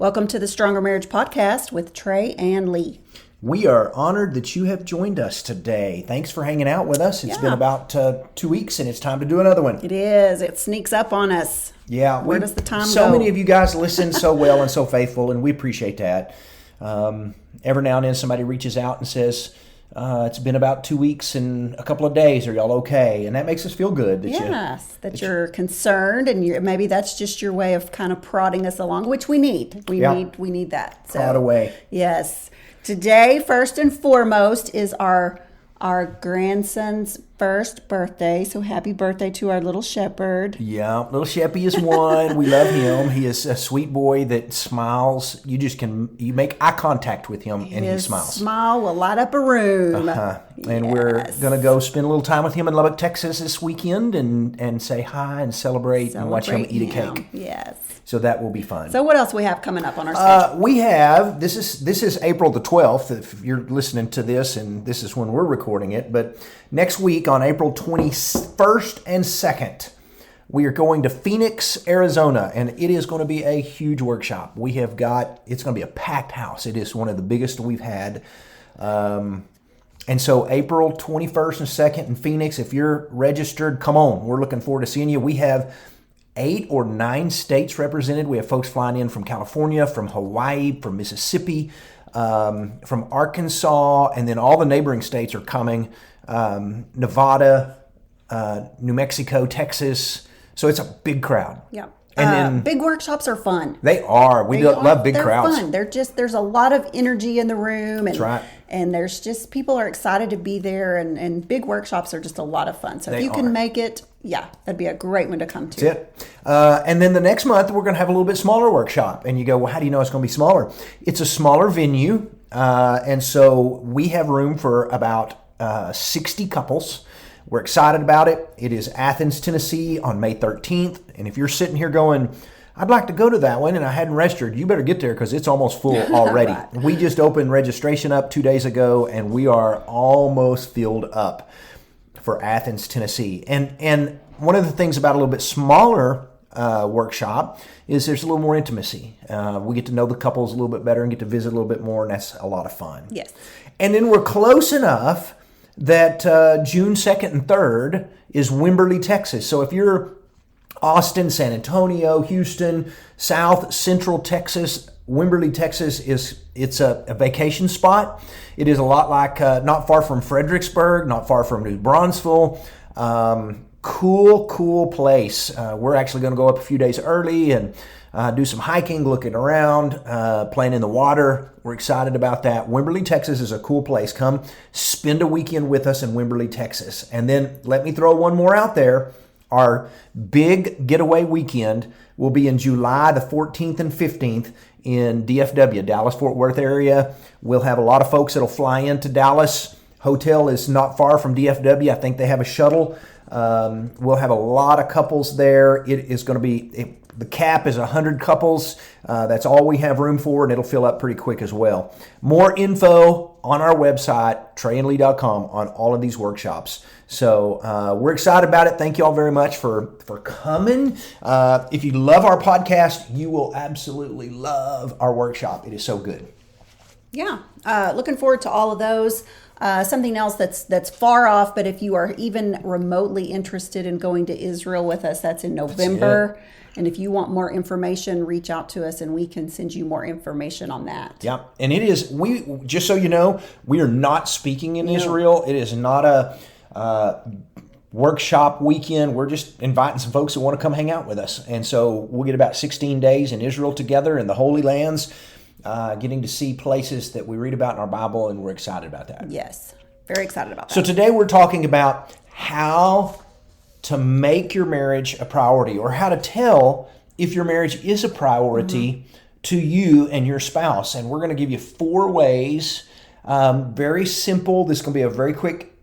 Welcome to the Stronger Marriage Podcast with Trey and Lee. We are honored that you have joined us today. Thanks for hanging out with us. It's been about 2 weeks, and it's time to do another one. It is. It sneaks up on us. Yeah. Where does the time go? So many of you guys listen so well and so faithful, and we appreciate that. Every now and then somebody reaches out and says, it's been about 2 weeks and a couple of days. Are y'all okay? And that makes us feel good. That you're concerned, and maybe that's just your way of kind of prodding us along, which we need. We need that. Prod away. Yes. Today, first and foremost, is our grandson's first birthday. So happy birthday to our little shepherd. Yeah, little Sheppy is one. We love him. He is a sweet boy that smiles. You make eye contact with him and he smiles. His smile will light up a room. And we're going to go spend a little time with him in Lubbock, Texas this weekend and say hi and celebrate and watch him eat a cake. Yes. So that will be fun. So what else we have coming up on our schedule? We have, this is April the 12th, if you're listening to this, and this is when we're recording it, but next week on April 21st and 2nd, we are going to Phoenix, Arizona, and it is going to be a huge workshop. It's going to be a packed house. It is one of the biggest we've had. And so April 21st and 2nd in Phoenix, if you're registered, come on. We're looking forward to seeing you. We have 8 or 9 states represented. We have folks flying in from California, from Hawaii, from Mississippi, from Arkansas, and then all the neighboring states are coming. Nevada, New Mexico, Texas. So it's a big crowd. Yeah. And then big workshops are fun. They are. We love big crowds. They're fun. There's a lot of energy in the room. And, that's right. And there's just, people are excited to be there, and big workshops are just a lot of fun. So if you can make it, that'd be a great one to come to. That's it. And then the next month, we're going to have a little bit smaller workshop. And you go, well, how do you know it's going to be smaller? It's a smaller venue. And so we have room for about 60 couples. We're excited about it. It is Athens, Tennessee on May 13th. And if you're sitting here going, I'd like to go to that one and I hadn't registered, you better get there because it's almost full already. Right. We just opened registration up 2 days ago and we are almost filled up for Athens, Tennessee. And one of the things about a little bit smaller workshop is there's a little more intimacy. We get to know the couples a little bit better and get to visit a little bit more, and that's a lot of fun. Yes. And then we're close enough that June 2nd and 3rd is Wimberley, Texas. So if you're Austin, San Antonio, Houston, South, Central Texas, Wimberley, Texas it's a vacation spot. It is a lot like not far from Fredericksburg, not far from New Braunfels. Cool place. We're actually going to go up a few days early and do some hiking, looking around, playing in the water. We're excited about that. Wimberley, Texas is a cool place. Come spend a weekend with us in Wimberley, Texas. And then let me throw one more out there. Our big getaway weekend will be in July the 14th and 15th in DFW, Dallas-Fort Worth area. We'll have a lot of folks that'll fly into Dallas. Hotel is not far from DFW. I think they have a shuttle. We'll have a lot of couples there. It is going to be... The cap is 100 couples. That's all we have room for, and it'll fill up pretty quick as well. More info on our website, treyandlee.com, on all of these workshops. So we're excited about it. Thank you all very much for coming. If you love our podcast, you will absolutely love our workshop. It is so good. Yeah. Looking forward to all of those. Something else that's far off, but if you are even remotely interested in going to Israel with us, that's in November. And if you want more information, reach out to us and we can send you more information on that. Yeah. And it is, just so you know, we are not speaking in Israel. It is not a workshop weekend. We're just inviting some folks that want to come hang out with us. And so we'll get about 16 days in Israel together in the Holy Lands, getting to see places that we read about in our Bible, and we're excited about that. Yes. Very excited about that. So today we're talking about how to make your marriage a priority, or how to tell if your marriage is a priority to you and your spouse. And we're going to give you 4 ways, very simple. This is going to be a very quick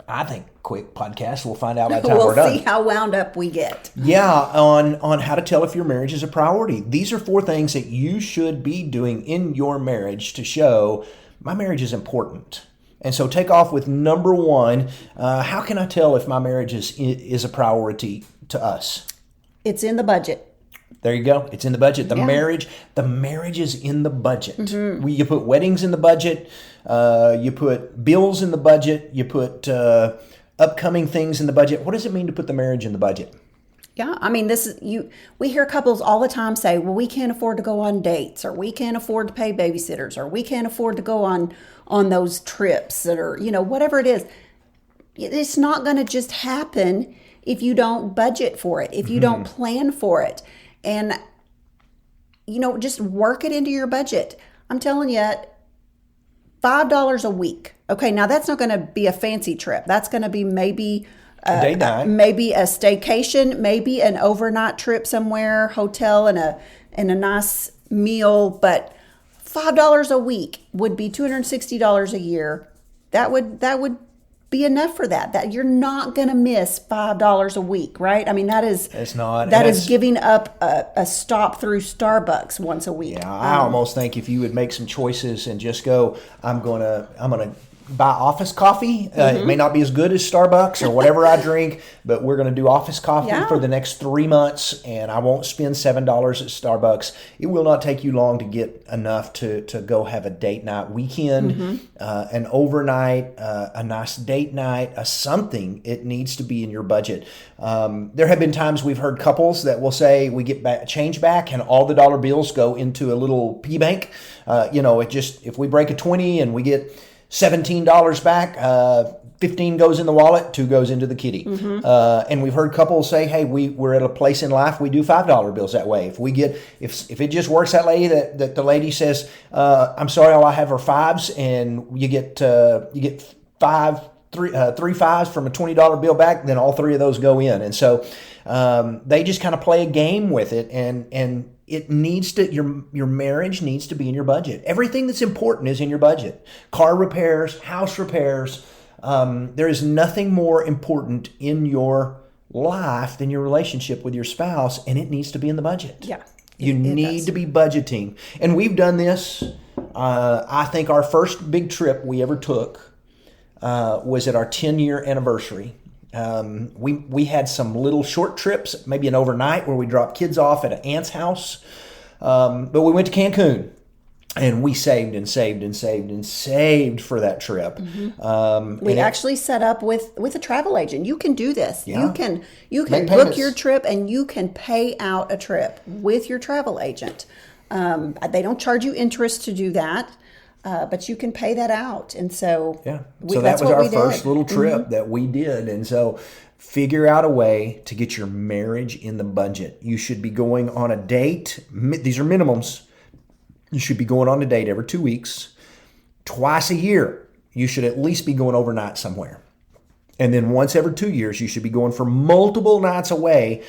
podcast. We'll find out by the time we're done. We'll see how wound up we get. Yeah, on how to tell if your marriage is a priority. These are 4 things that you should be doing in your marriage to show my marriage is important. And so take off with number 1. How can I tell if my marriage is a priority to us? It's in the budget. There you go. It's in the budget. The marriage is in the budget. You put weddings in the budget. You put bills in the budget. You put upcoming things in the budget. What does it mean to put the marriage in the budget? Yeah, I mean, we hear couples all the time say, well, we can't afford to go on dates, or we can't afford to pay babysitters, or we can't afford to go on those trips, or, whatever it is. It's not going to just happen if you don't budget for it, if you don't plan for it. And, just work it into your budget. I'm telling you, $5 a week. Okay, now that's not going to be a fancy trip. That's going to be maybe Day night. maybe a staycation, maybe an overnight trip somewhere, hotel and a nice meal. But $5 a week would be $260 a year. That would be enough for that. That you're not going to miss $5 a week, right? I mean, that is giving up a stop through Starbucks once a week. Yeah, I almost think if you would make some choices and just go, I'm gonna buy office coffee. It may not be as good as Starbucks or whatever I drink, but we're going to do office coffee for the next 3 months, and I won't spend $7 at Starbucks. It will not take you long to get enough to go have a date night weekend, an overnight, a nice date night, something. It needs to be in your budget. There have been times we've heard couples that will say we get change back and all the dollar bills go into a little piggy bank. If we break a 20 and we get $17 back, 15 goes in the wallet, 2 goes into the kitty. And we've heard couples say, hey, we're at a place in life, we do $5 bills that way. If it just works that lady, that the lady says, I'm sorry, all I have are fives, and you get three fives from a $20 bill back, then all 3 of those go in. And so they just kind of play a game with it, and it needs to, your marriage needs to be in your budget. Everything that's important is in your budget. Car repairs, house repairs. There is nothing more important in your life than your relationship with your spouse, and it needs to be in the budget. Yeah. You need to be budgeting. And we've done this. I think our first big trip we ever took was at our 10-year anniversary. We had some little short trips, maybe an overnight where we dropped kids off at an aunt's house. But we went to Cancun, and we saved and saved and saved and saved for that trip. We actually set up with a travel agent. You can do this. Yeah. You can book your trip, and you can pay out a trip with your travel agent. They don't charge you interest to do that. But you can pay that out. And so, so that was our first little trip that we did. And so figure out a way to get your marriage in the budget. You should be going on a date. These are minimums. You should be going on a date every 2 weeks. Twice a year, you should at least be going overnight somewhere. And then once every 2 years, you should be going for multiple nights away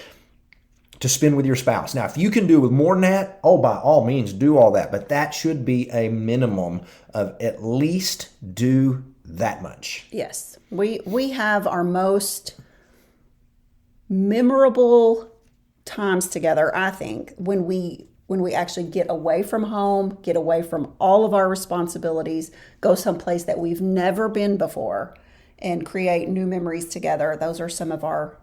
to spend with your spouse. Now, if you can do with more than that, by all means, do all that. But that should be a minimum of at least do that much. Yes. We have our most memorable times together, I think, when we actually get away from home, get away from all of our responsibilities, go someplace that we've never been before, and create new memories together. Those are some of our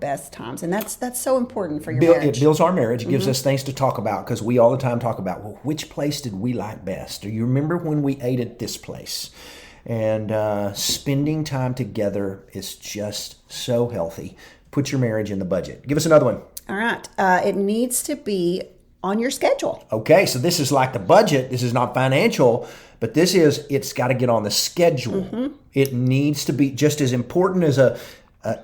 best times, and that's so important for your marriage. It builds our marriage. It gives us things to talk about, because we all the time talk about, well, which place did we like best? Do you remember when we ate at this place? And spending time together is just so healthy. Put your marriage in the budget. Give us another one. All right. It needs to be on your schedule. Okay, so this is like the budget. This is not financial, but it's got to get on the schedule. It needs to be just as important as a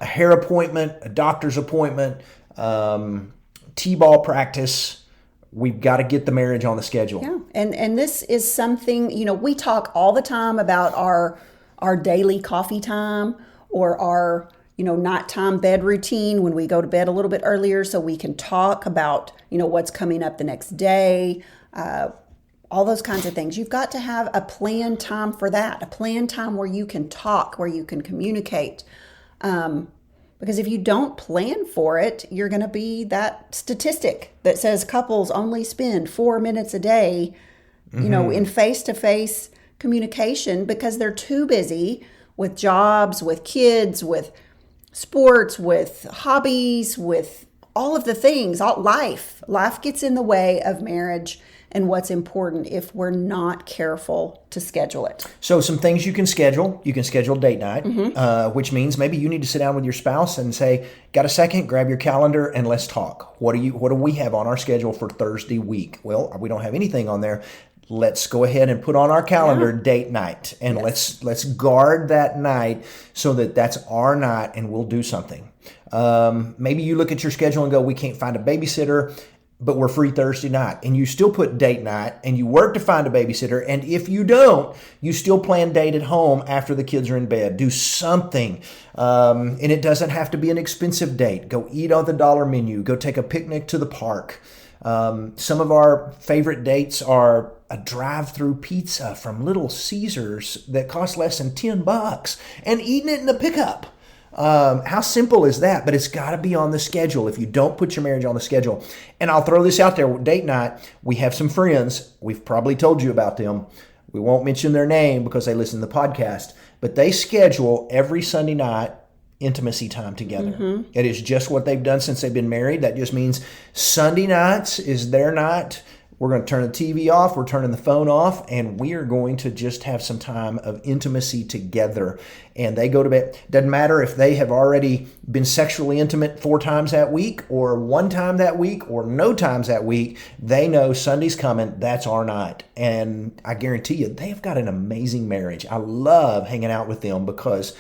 hair appointment, a doctor's appointment, t-ball practice. We've got to get the marriage on the schedule. Yeah, and this is something, we talk all the time about our daily coffee time, or our, nighttime bed routine when we go to bed a little bit earlier, so we can talk about, what's coming up the next day, all those kinds of things. You've got to have a planned time for that, a planned time where you can talk, where you can communicate. Because if you don't plan for it, you're going to be that statistic that says couples only spend 4 minutes a day, in face-to-face communication, because they're too busy with jobs, with kids, with sports, with hobbies, with all of the things, life gets in the way of marriage and what's important if we're not careful to schedule it. So some things you can schedule. You can schedule date night, which means maybe you need to sit down with your spouse and say, got a second, grab your calendar and let's talk. What do we have on our schedule for Thursday week? Well, we don't have anything on there. Let's go ahead and put on our calendar date night, and let's guard that night so that that's our night and we'll do something. Maybe you look at your schedule and go, we can't find a babysitter, but we're free Thursday night, and you still put date night and you work to find a babysitter. And if you don't, you still plan date at home after the kids are in bed. Do something. And it doesn't have to be an expensive date. Go eat on the dollar menu. Go take a picnic to the park. Some of our favorite dates are a drive-through pizza from Little Caesars that costs less than $10 and eating it in the pickup. How simple is that? But it's got to be on the schedule if you don't put your marriage on the schedule. And I'll throw this out there. Date night, we have some friends. We've probably told you about them. We won't mention their name because they listen to the podcast. But they schedule every Sunday night intimacy time together. It is just what they've done since they've been married. That just means Sunday nights is their night. We're going to turn the TV off. We're turning the phone off, and we are going to just have some time of intimacy together. And they go to bed. Doesn't matter if they have already been sexually intimate 4 times that week or 1 time that week or no times that week. They know Sunday's coming. That's our night. And I guarantee you, they've got an amazing marriage. I love hanging out with them because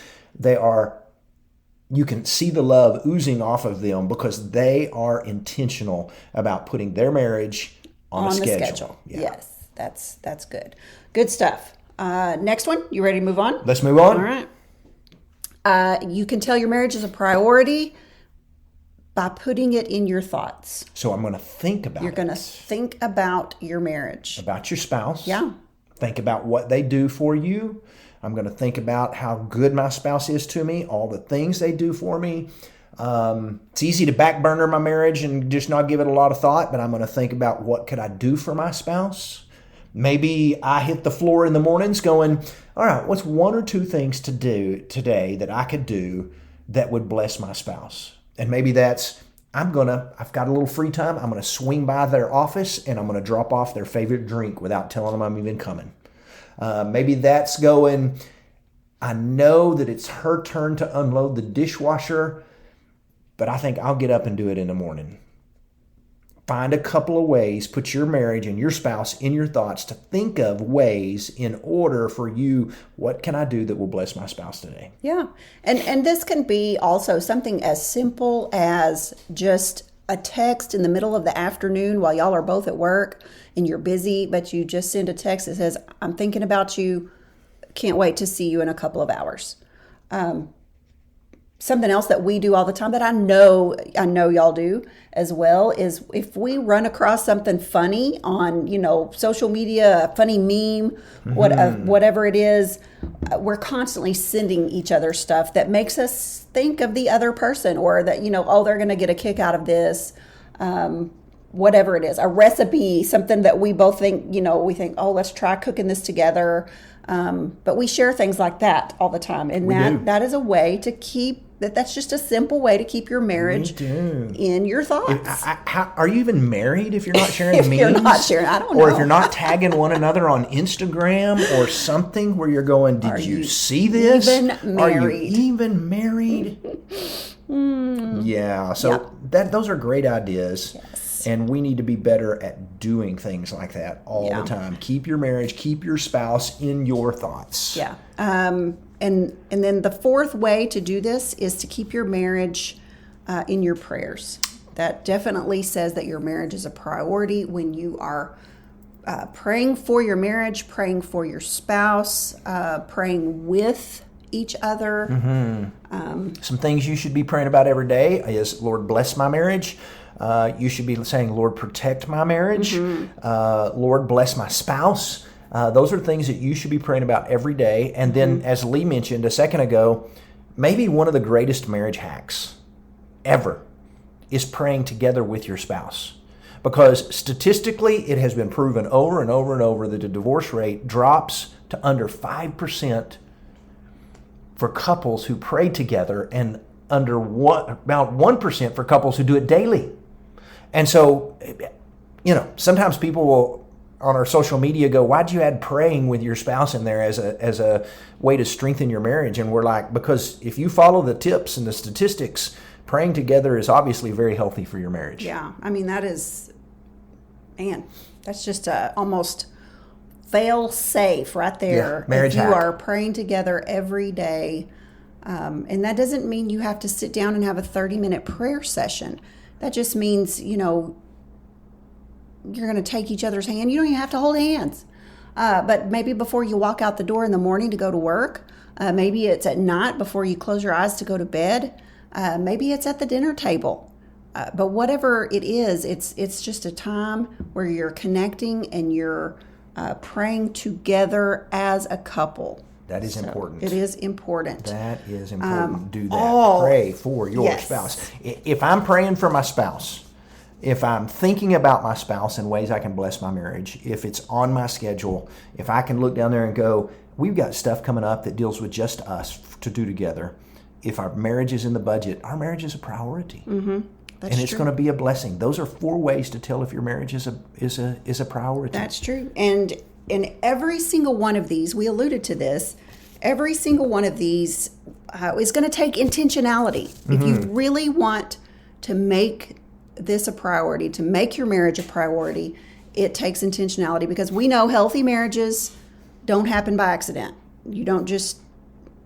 you can see the love oozing off of them because they are intentional about putting their marriage on the schedule. Yeah. Yes, that's good. Good stuff. Next one, you ready to move on? Let's move on. All right. You can tell your marriage is a priority by putting it in your thoughts. So I'm going to think about You're going to think about your marriage. About your spouse. Yeah. Think about what they do for you. I'm going to think about how good my spouse is to me, all the things they do for me. It's easy to back burner my marriage and just not give it a lot of thought, but I'm going to think about what could I do for my spouse. Maybe I hit the floor in the mornings going, all right, what's 1 or 2 things to do today that I could do that would bless my spouse? And maybe that's, I've got a little free time. I'm going to swing by their office and I'm going to drop off their favorite drink without telling them I'm even coming. Maybe that's going, I know that it's her turn to unload the dishwasher, but I think I'll get up and do it in the morning. Find a couple of ways, put your marriage and your spouse in your thoughts to think of ways in order for you, what can I do that will bless my spouse today? Yeah. And this can be also something as simple as just a text in the middle of the afternoon while y'all are both at work and you're busy, but you just send a text that says, I'm thinking about you. Can't wait to see you in a couple of hours. Something else that we do all the time that I know y'all do as well is if we run across something funny on, social media, a funny meme, whatever it is, we're constantly sending each other stuff that makes us think of the other person or that, they're going to get a kick out of this. Whatever it is, a recipe, something that we both think, we think, oh, let's try cooking this together. But we share things like that all the time. And that is a way to keep, that's just a simple way to keep your marriage in your thoughts. Are you even married if you're not sharing memes? If you're not sharing, I don't know. Or if you're not tagging one another on Instagram or something where you're going, did you see this? Are you even married? Yeah. So those are great ideas. Yes. And we need to be better at doing things like that all the time. Keep your marriage, keep your spouse in your thoughts. Yeah. And then the 4th way to do this is to keep your marriage in your prayers. That definitely says that your marriage is a priority when you are praying for your marriage, praying for your spouse, praying with each other. Mm-hmm. Some things you should be praying about every day is, Lord, bless my marriage. You should be saying, Lord, protect my marriage. Lord, bless my spouse. Those are things that you should be praying about every day. And then, as Lee mentioned a second ago, maybe one of the greatest marriage hacks ever is praying together with your spouse. Because statistically, it has been proven over and over and over that the divorce rate drops to under 5% for couples who pray together. And about 1% for couples who do it daily. And so, sometimes people will on our social media go, why'd you add praying with your spouse in there as a way to strengthen your marriage? And we're like, because if you follow the tips and the statistics, praying together is obviously very healthy for your marriage. Yeah, I mean, that's just a almost fail safe right there. Yeah, marriage if you hack. are praying together every day. And that doesn't mean you have to sit down and have a 30-minute prayer session. That just means, you're going to take each other's hand. You don't even have to hold hands. But maybe before you walk out the door in the morning to go to work, maybe it's at night before you close your eyes to go to bed. Maybe it's at the dinner table. But whatever it is, it's just a time where you're connecting and you're praying together as a couple. That is important. It is important. That is important. Do that. Pray for your Yes. spouse. If I'm praying for my spouse, if I'm thinking about my spouse in ways I can bless my marriage, if it's on my schedule, if I can look down there and go, we've got stuff coming up that deals with just us to do together. If our marriage is in the budget, our marriage is a priority. Mm-hmm. That's and it's true. going to be a blessing. Those are 4 ways to tell if your marriage is a priority. That's true. And in every single one of these, we alluded to this, every single one of these is going to take intentionality. Mm-hmm. If you really want to make this a priority, to make your marriage a priority, it takes intentionality, because we know healthy marriages don't happen by accident. You don't just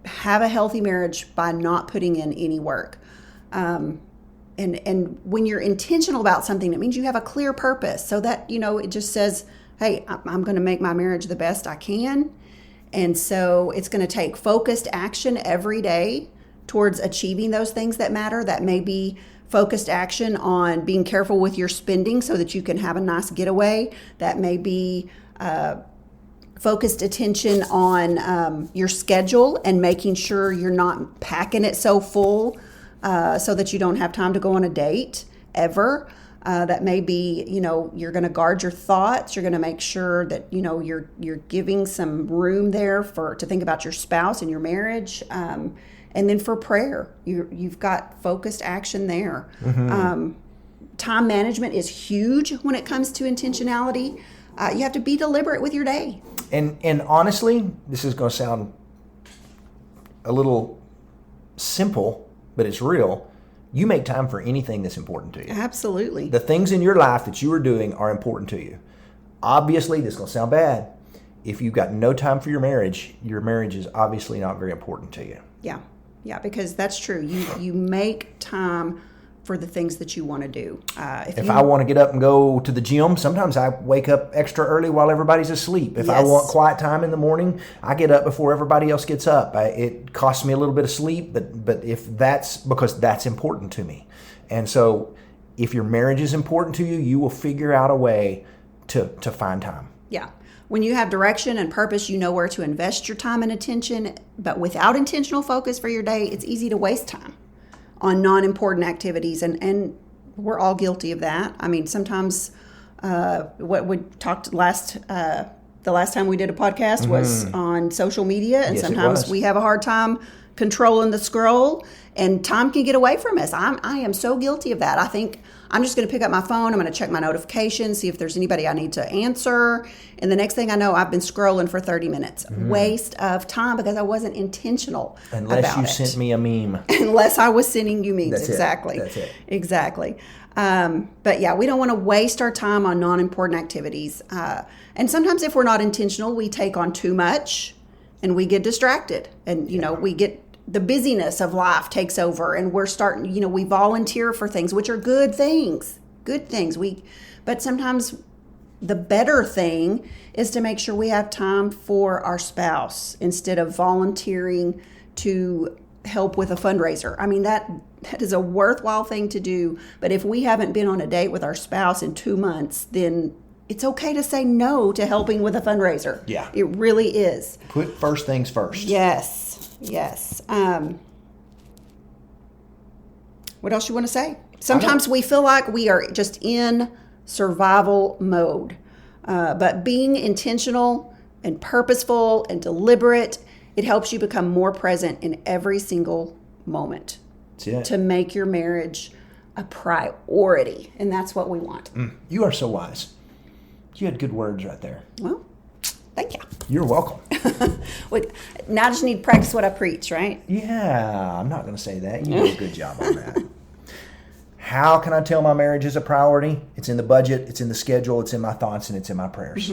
have a healthy marriage by not putting in any work. And when you're intentional about something, it means you have a clear purpose, so that, it just says, hey, I'm going to make my marriage the best I can. And so it's going to take focused action every day towards achieving those things that matter. That may be focused action on being careful with your spending so that you can have a nice getaway. That may be focused attention on your schedule and making sure you're not packing it so full so that you don't have time to go on a date ever. That may be, you're going to guard your thoughts. You're going to make sure that, you're giving some room there to think about your spouse and your marriage. And then for prayer, you've got focused action there. Mm-hmm. Time management is huge when it comes to intentionality. You have to be deliberate with your day. And honestly, this is going to sound a little simple, but it's real. You make time for anything that's important to you. Absolutely. The things in your life that you are doing are important to you. Obviously, this is going to sound bad. If you've got no time for your marriage is obviously not very important to you. Yeah, because that's true. You make time for the things that you want to do. If I want to get up and go to the gym, sometimes I wake up extra early while everybody's asleep. If I Yes. want quiet time in the morning, I get up before everybody else gets up. It costs me a little bit of sleep, but if that's because that's important to me. And so if your marriage is important to you, you will figure out a way to find time. Yeah. When you have direction and purpose, you know where to invest your time and attention. But without intentional focus for your day, it's easy to waste time on non-important activities. And we're all guilty of that. I mean, sometimes what we talked the last time we did a podcast was on social media. And Yes, it sometimes was. we have a hard time controlling the scroll, and time can get away from us. I am so guilty of that. I think I'm just going to pick up my phone. I'm going to check my notifications, see if there's anybody I need to answer. And the next thing I know, I've been scrolling for 30 minutes. Waste of time because I wasn't intentional Unless about you it. sent me a meme. Unless I was sending you memes. That's it. Exactly. That's it. Exactly. But yeah, we don't want to waste our time on non-important activities. And sometimes if we're not intentional, we take on too much and we get distracted. And, we get the busyness of life takes over, and we're starting, we volunteer for things, which are good things. But sometimes the better thing is to make sure we have time for our spouse instead of volunteering to help with a fundraiser. I mean, that is a worthwhile thing to do. But if we haven't been on a date with our spouse in 2 months, then it's okay to say no to helping with a fundraiser. Yeah. It really is. Put first things first. Yes. What else you want to say? Sometimes we feel like we are just in survival mode. But being intentional and purposeful and deliberate, it helps you become more present in every single moment. That's it. to make your marriage a priority. And that's what we want. You are so wise. You had good words right there. Well, thank you. You're welcome. Wait, now I just need to practice what I preach, right? Yeah, I'm not going to say that. You did a good job on that. How can I tell my marriage is a priority? It's in the budget, it's in the schedule, it's in my thoughts, and it's in my prayers.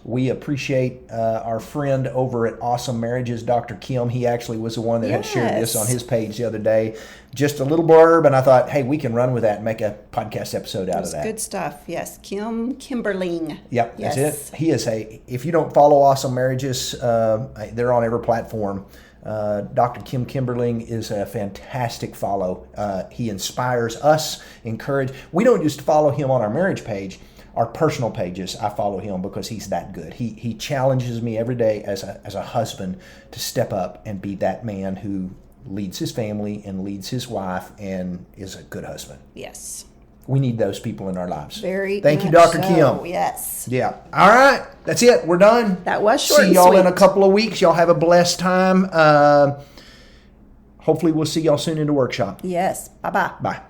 We appreciate our friend over at Awesome Marriages, Dr. Kim. He actually was the one that had shared this on his page the other day. Just a little blurb, and I thought, hey, we can run with that and make a podcast episode out of that. Good stuff. Yes. Kim Kimberling. Yep, that's it. He is if you don't follow Awesome Marriages, they're on every platform. Dr. Kim Kimberling is a fantastic follow. He inspires us, we don't just follow him on our marriage page, our personal pages. I follow him because he's that good. He challenges me every day as a husband to step up and be that man who leads his family and leads his wife and is a good husband. Yes. We need those people in our lives. Thank you, Dr. so. Kim. Yes. Yeah. All right. That's it. We're done. That was short See and y'all sweet. in a couple of weeks. Y'all have a blessed time. Hopefully we'll see y'all soon in the workshop. Yes. Bye-bye. Bye.